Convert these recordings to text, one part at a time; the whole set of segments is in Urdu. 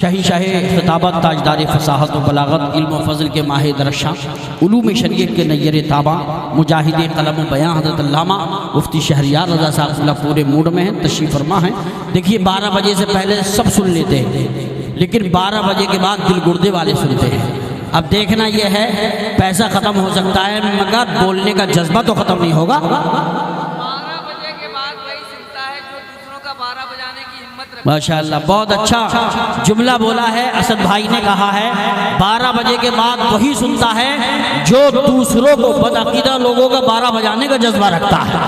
شاہی شاہ خطابت، تاجدار فصاحت و بلاغت، علم و فضل کے ماہر درشاں، علوم شریعت کے نیر تابع، مجاہد قلم و بیان حضرت علامہ مفتی شہریار رضا صاحب اللہ پورے موڈ میں ہیں، تشریف فرما ہیں۔ دیکھیے 12 بجے سے پہلے سب سن لیتے ہیں، لیکن 12 بجے کے بعد دل گردے والے سنتے ہیں۔ اب دیکھنا یہ ہے، پیسہ ختم ہو سکتا ہے مگر بولنے کا جذبہ تو ختم نہیں ہوگا۔ 12 بجے کے بعد وہی سنتا ہے جو دوسروں کا 12 بجانے کی ہمت رکھتا ہے۔ ماشاءاللہ، بہت اچھا جملہ بولا ہے اسد بھائی نے، کہا ہے 12 بجے کے بعد وہی سنتا ہے جو دوسروں کو بدعقیدہ لوگوں کا 12 بجانے کا جذبہ رکھتا ہے۔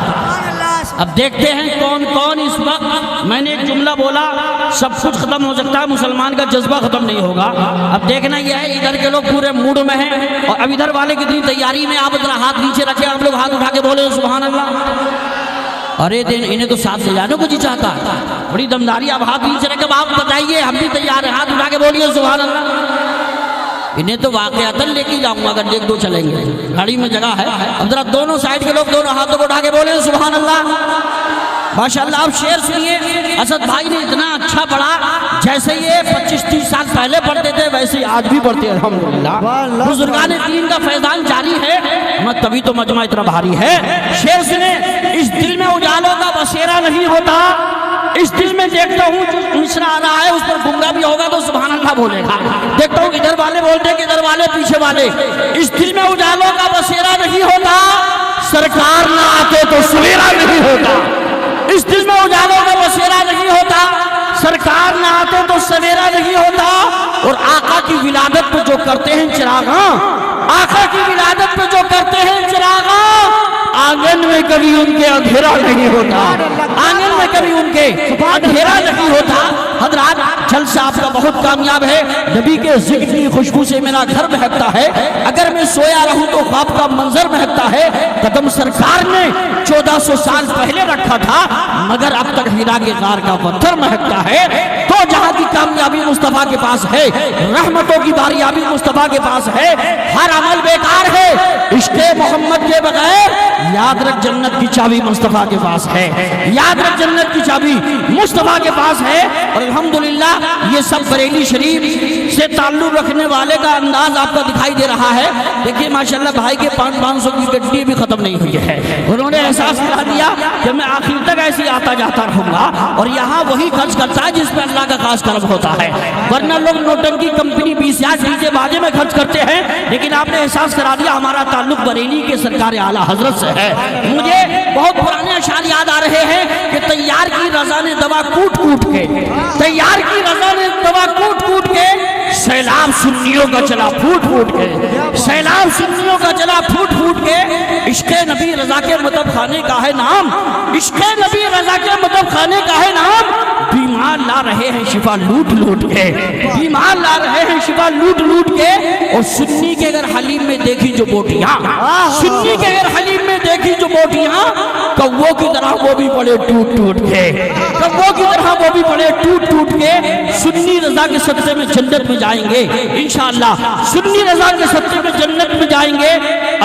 اب دیکھتے ہیں کون کون اس وقت، میں نے ایک جملہ بولا سب کچھ ختم ہو سکتا ہے، مسلمان کا جذبہ ختم نہیں ہوگا۔ اب دیکھنا یہ ہے، ادھر کے لوگ پورے موڈ میں ہیں اور اب ادھر والے کتنی تیاری میں، آپ ادھر ہاتھ نیچے رکھیں، آپ لوگ ہاتھ اٹھا کے بولے سبحان اللہ۔ ارے انہیں تو ساتھ لے جانے کو جی چاہتا ہے، بڑی دمداری، آپ ہاتھ نیچے رکھیں، آپ بتائیے ہم بھی تیار ہیں، ہاتھ اٹھا کے بولیے سبحان اللہ۔ انہیں تو واقعاتاً لے کے جاؤں گا اگر ایک دو چلیں گے، گاڑی میں جگہ ہے۔ اب ذرا دونوں سائیڈ کے لوگ دونوں ہاتھوں کو اٹھا کے بولیں سبحان اللہ۔ ماشاءاللہ، آپ شعر سنیے، اسد بھائی نے اتنا اچھا پڑھا، جیسے یہ 25-30 سال پہلے پڑھتے تھے ویسے آج بھی پڑھتے ہیں الحمدللہ۔ بزرگان دین کا فیضان جاری ہے، تبھی تو مجمع اتنا بھاری ہے۔ شعر سنیں، اس دل میں اجالوں کا بسیرا نہیں ہوتا، اس دل میں دیکھتا ہوں جو مصرع آ رہا ہے اس پر گنگا بھی ہوگا تو سبحان اللہ بولے گا، دیکھتا ہوں ادھر والے بولتے کہ ادھر والے پیچھے والے۔ اس دل میں اجالوں کا بسیرا نہیں ہوتا، سرکار نہ آتے تو سویرا نہیں ہوتا۔ اس دل میں اجالوں کا بسیرا نہیں ہوتا، سرکار نہ آتے تو سویرا نہیں ہوتا۔ اور آقا کی ولادت پہ جو کرتے ہیں چراغاں، آقا کی ولادت پہ جو کرتے ہیں چراغاں، آنگن میں کبھی ان کے اندھیرا نہیں ہوتا، آنگن میں کبھی ان کے اندھیرا نہیں ہوتا۔ حضرات، جلسہ آپ کا بہت کامیاب ہے، نبی کے ذکر کی خوشبو سے میرا گھر مہکتا ہے، اگر میں سویا رہوں تو خواب کا منظر مہکتا ہے۔ قدم سرکار نے 1400 سال پہلے رکھا تھا مگر اب تک ہیرا کے غار کا پتھر مہکتا ہے۔ تو جہاں کی کامیابی مصطفیٰ کے پاس ہے، رحمتوں کی باریابی مصطفیٰ کے پاس ہے، ہر عمل بیکار ہے عشق محمد کے بغیر، یاد رکھ جنت کی چابی مصطفیٰ کے پاس ہے، یاد رکھ جنت کی چابی مصطفیٰ کے پاس ہے۔ اور الحمدللہ یہ سب بریلی شریف سے تعلق رکھنے والے کا انداز آپ کا دکھائی دے رہا ہے۔ دیکھیے ماشاءاللہ بھائی کے 500 کی گڈی بھی ختم نہیں ہوئی ہے، انہوں نے احساس کرا دیا کہ میں آخر تک ایسی آتا جاتا رہوں گا، اور یہاں وہی خرچ کرتا ہے جس پہ اللہ کا خاص کرم ہوتا ہے، ورنہ لوگ نوٹنکی کمپنی 20,000 ڈیجے باجے میں خرچ کرتے ہیں، لیکن آپ نے احساس کرا دیا ہمارا تعلق بریلی کے سرکار اعلیٰ حضرت سے ہے۔ مجھے بہت پرانے اشعار یاد آ رہے ہیں کہ تیار کی رضا نے دوا کوٹ کوٹ کے، تیار کی رضا نے دوا کوٹ کوٹ کے، سیلاب سنیوں کا چلا پھوٹ پھوٹ کے، سیلاب سنیوں کا چلا پھوٹ پھوٹ کے۔ عشق نبی رضا کے مطلب خانے کا ہے نام، عشق نبی رضا کے مطلب خانے کا ہے نام، بیمار لا رہے ہیں شفا لوٹ لوٹ کے، بیمار لا رہے ہیں شفا لوٹ لوٹ کے۔ اور سنی کے اگر حلیم میں دیکھی جو بوٹیاں، سنی کے اگر حلیم میں دیکھی جو بوٹیاں، کووں کی طرح وہ بھی پڑے ٹوٹ ٹوٹ کے، کووں کی طرح وہ بھی پڑے ٹوٹ ٹوٹ کے۔ سنی رضا کے صدقے میں جنت میں جائیں گے انشاءاللہ، سنی رضا کے صدقے میں جنت میں جائیں گے،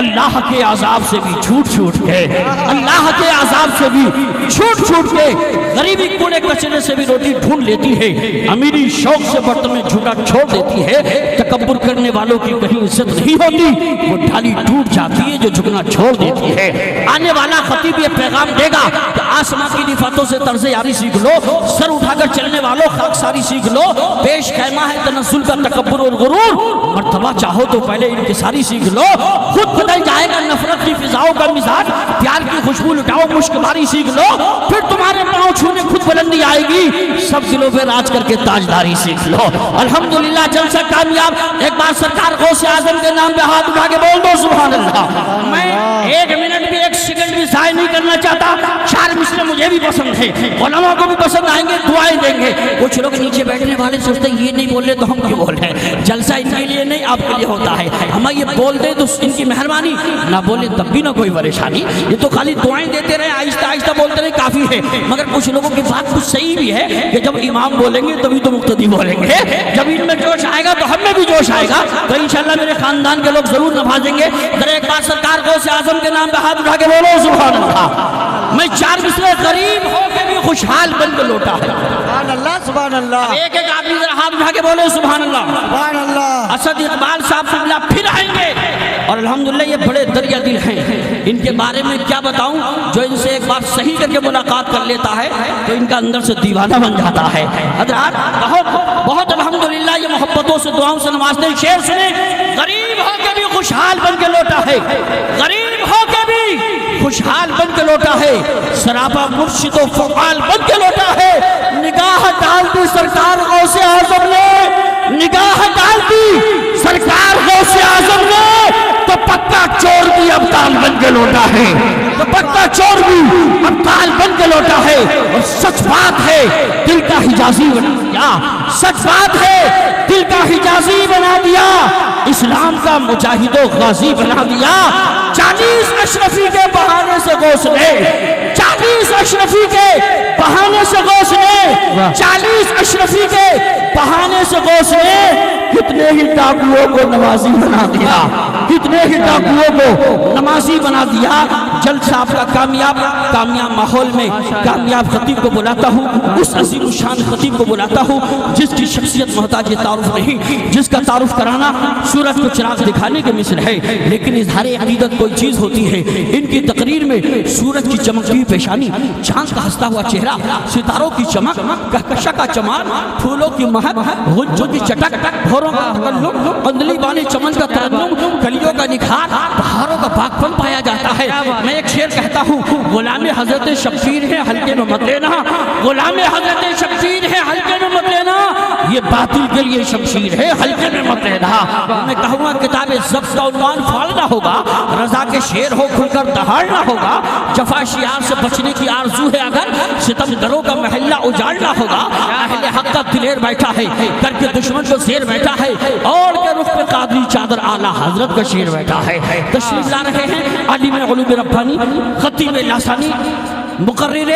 اللہ کے عذاب سے بھی چھوٹ چھوٹ کے، اللہ کے عذاب سے بھی چھوٹ چھوٹ کے۔ غریبی کوڑے کچرے سے بھی روٹی ڈھونڈ لیتی ہے، امیری شوق سے برتن میں جھوٹا چھوڑ دیتی ہے، تکبر کرنے والوں کی کہیں عزت نہیں ہوتی، وہ ڈھالی ٹوٹ جاتی ہے جو جھکنا چھوڑ دیتی ہے۔ آنے والا خطیب یہ پیغام دے گا کہ آسمان کی نفاتوں سے طرز یاری سیکھ لو، سر اٹھا کر چلنے والوں خاک ساری سیکھ لو، پیش خیمہ ہے تنزل کا تکبر اور غرور، مرتبہ چاہو تو پہلے انکساری سیکھ لو، خود بدل جائے گا نفرت کی فضاؤں کا مزاج، پیار کی خوشبو لٹاؤ مشک باری سیکھ لو، پھر تمہارے پاؤں چھونے خود بلندی آئے گی، سب دلوں پہ راج کر کے تاجداری سیکھ لو۔ الحمدللہ جلسہ کامیاب۔ ایک بار سرکار غوث اعظم کے نام پہ ہاتھ اٹھا کے بول دو سبحان اللہ۔ میں 1 منٹ بھی 1 سیکنڈ بھی ضائع نہیں کرنا چاہتا، 4 مصرے مجھے بھی پسند ہے، علماء کو بھی پسند آئیں گے، دعائیں دیں گے۔ کچھ لوگ نیچے بیٹھنے والے سوچتے ہیں یہ نہیں بول رہے تو ہم کیوں بول رہے ہیں، جلسہ ان کے لیے نہیں آپ کے لیے ہوتا ہے، ہم یہ بول دیں تو ان کی مہربانی، نہ بولے تب بھی نہ کوئی پریشانی، یہ تو خالی دعائیں دیتے رہے آہستہ آہستہ بولتے رہے کافی ہے۔ مگر کچھ لوگوں کی بات کچھ صحیح بھی ہے کہ جب امام بولیں گے تبھی تو مقتدی بولیں گے، جب ان میں جوش آئے گا تو ہم میں بھی جوش آئے گا، تو انشاءاللہ میرے خاندان کے لوگ ضرور نوازیں گے۔ ذرا ایک بار سرکار غوث اعظم کے نام پہ ہاتھ اٹھا کے بولو سبحان اللہ۔ میں 4 مصرے غریب ہو کے بھی خوشحال بن کے لوٹا ہے۔ سبحان اللہ سبحان اللہ ایک ایک آدمی ذرا ہاتھ اٹھا کے بولے سبحان اللہ۔ سبحان اللہ۔ اسد اقبال صاحب قبلہ پھر آئیں گے اور الحمدللہ یہ بڑے دریا دل ہیں، ان کے بارے میں کیا بتاؤں، جو ان سے ایک بار صحیح کر کے ملاقات کر لیتا ہے تو ان کا اندر سے دیوانہ بن جاتا ہے۔ حضرات بہت بہت الحمدللہ یہ محبتوں سے دعاؤں سے نوازتے ہیں۔ شعر سنیں، غریب ہو کے بھی خوشحال بن کے لوٹا ہے، غریب ہو کے بھی خوشحال بن کے لوٹا ہے، سراپا مرشد و فعال بن کے لوٹا ہے۔ نگاہ ڈال دی سرکار غوث اعظم نے، نگاہ ڈال دی سرکار غوث اعظم نے، تو پکا چور بھی ابطال بن کے لوٹا ہے، تو پکا چور بھی ابطال بن کے لوٹا ہے۔ اور سچ بات ہے دل کا حجازی بنا دیا، سچ بات ہے دل کا حجازی بنا دیا، اسلام کا مجاہد و غازی بنا دیا۔ 40 اشرفی کے بہانے سے غوث نے، 40 اشرفی کے بہانے سے غوث نے، 40 اشرفی کے بہانے سے غوث نے کتنے ہی ڈاکوؤں کو نمازی بنا دیا، کتنے ہی ڈاکوؤں کو نمازی بنا دیا۔ جلد صاحب کا کامیاب ماحول میں کامیاب خطیب کو بلاتا ہوں، اس عظیم الشان خطیب کو بلاتا ہوں جس کی شخصیت محتاج تعارف نہیں، جس کا تعارف کرانا سورج کو چراغ دکھانے کے مثل ہے، لیکن اظہار عقیدت کوئی چیز ہوتی ہے۔ ان کی تقریر میں سورج کی چمکتی ہوئی پیشانی، چاند کا ہنستا ہوا چہرہ، ستاروں کی چمک، کہکشاں کا چمن، پھولوں کی مہک، غنچوں کی چٹک، بھوروں کا تکلم، قندلی بانے چمن کا ترنم، کلیوں کا نکھار، بہاروں کا باغ پن پایا جاتا ہے۔ میں ایک شعر کہتا ہوں، غلام حضرت شبشیر ہے حلقے میں مت لینا، غلام حضرت شبشیر ہے حلقے میں مت لینا، یہ باطل کے لیے شمشیر ہے حلقے میں مت لینا۔ میں کہوں گا کتاب ضبط کا عنوان پھاڑنا ہوگا، رضا کے شعر ہو کھل کر دہاڑنا ہوگا، جفا شیار سے بچنے کی آرزو ہے اگر ستم گروں کا محلہ اجاڑنا ہوگا، اہل حق کا دلیر بیٹھا ہے کر کے دشمن کو زیر بیٹھا ہے، اور کے رخ پہ قادری چادر اعلیٰ حضرت کا شعر بیٹھا ہے۔ تشریف لا رہے ہیں عالم علوم ربانی، خطیب لاسانی، مقرر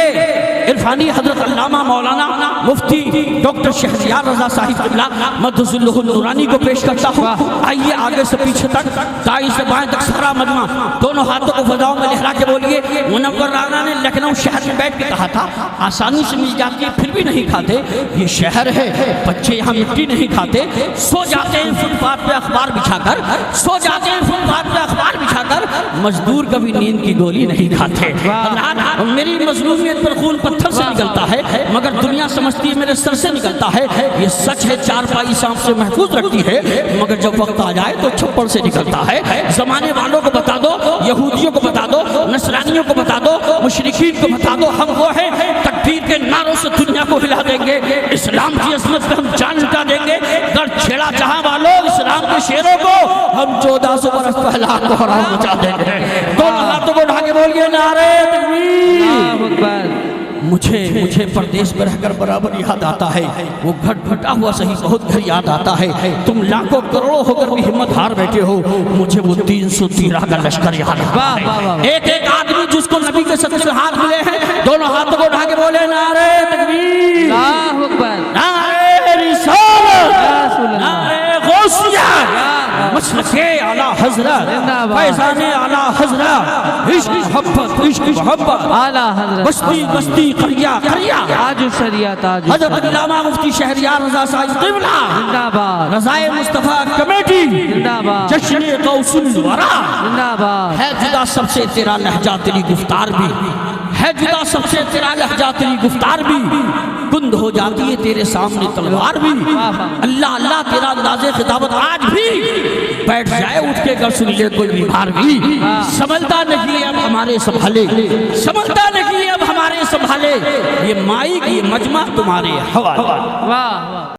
عرفانی حضرت علامہ مولانا مفتی ڈاکٹر شہریار رضا صاحب قبلہ مدھظ اللہ النورانی کو پیش کرتا ہوں۔ آئیے آگے سے پیچھے تک، دائیں سے بائیں تک سارا مجمع دونوں ہاتھوں کو فضاؤں میں لہرا کے بولیے، منور رانا نے لکھنؤ شہر میں بیٹھ کے کہا تھا آسانی سے مل جاتی ہے پھر بھی نہیں کھاتے، یہ شہر ہے بچے یہاں مٹی نہیں کھاتے، سو جاتے ہیں فٹ پاتھ پہ اخبار بچھا کر، سو جاتے ہیں فٹ پاتھ پہ اخبار بچھا کر، مزدور کبھی نیند کی گولی نہیں کھاتے۔ میری مظلومیت پر خون پتھر سے نکلتا ہے مگر دنیا سمجھتی ہے میرے سر سے نکلتا ہے، یہ سچ ہے چارپائی سانپ سے محفوظ رکھتی ہے مگر جب وقت آ جائے تو چھپڑ سے نکلتا ہے۔ زمانے والوں کو بتا دو، یہودیوں کو بتا دو، نصرانیوں کو بتا دو، مشرکین کو بتا دو، ہم وہ ہیں تکبیر کے نعروں سے دنیا کو ہلا دیں گے، اسلام کی عظمت پہ ہم جان لٹا دیں گے، گر چھیڑا جہاں والوں اسلام کے شیروں کو ہم 1400 برس پہلا کو حرام مچا دیں گے۔ دونوں ہاتھوں کو اٹھا کے بولیے نعرہ تکبیر۔ مجھے پردیس میں رہ کر برابر یاد آتا ہے وہ گھٹ گھٹا ہوا صحیح بہت گھر یاد آتا ہے، تم لاکھوں کروڑوں ہو کر بھی ہمت ہار بیٹھے ہو، مجھے وہ 313 کا لشکر یاد آتا ہے۔ ایک ایک آدمی جس کو نبی کے صدقے سے ہاتھ ملے ہیں دونوں ہاتھوں کو اٹھا کے بولے نعرہ تکبیر، نعرہ رسالت، نعرہ غوثیہ، مسلک اعلیٰ حضرت، فیضان اعلیٰ حضرت، عشق محبت اعلیٰ حضرت، بستی بستی قریہ قریہ، تاج الشریعہ تاج حضرت علامہ مفتی شہریار رضا صاحب قبلہ، زندہ باد، رضائے مصطفیٰ کمیٹی، زندہ باد، جشن غوث الورا۔ زندہ باد۔ ہے جدا سب سے تیرا لہجہ تیری گفتار بھی، ہے جدا سب سے تیرا لہجہ تیری گفتار بھی، کند ہو جاتی ہے تیرے سامنے تلوار بھی، اللہ اللہ تیرا انداز خطابت آج بھی بیٹھ جائے اٹھ کے گر سن لے کوئی بیمار بھی، سنبھلتا نہیں اب ہمارے سنبھالے، سنبھلتا نہیں اب ہمارے سنبھالے، یہ مائک یہ مجمع تمہارے حوالے۔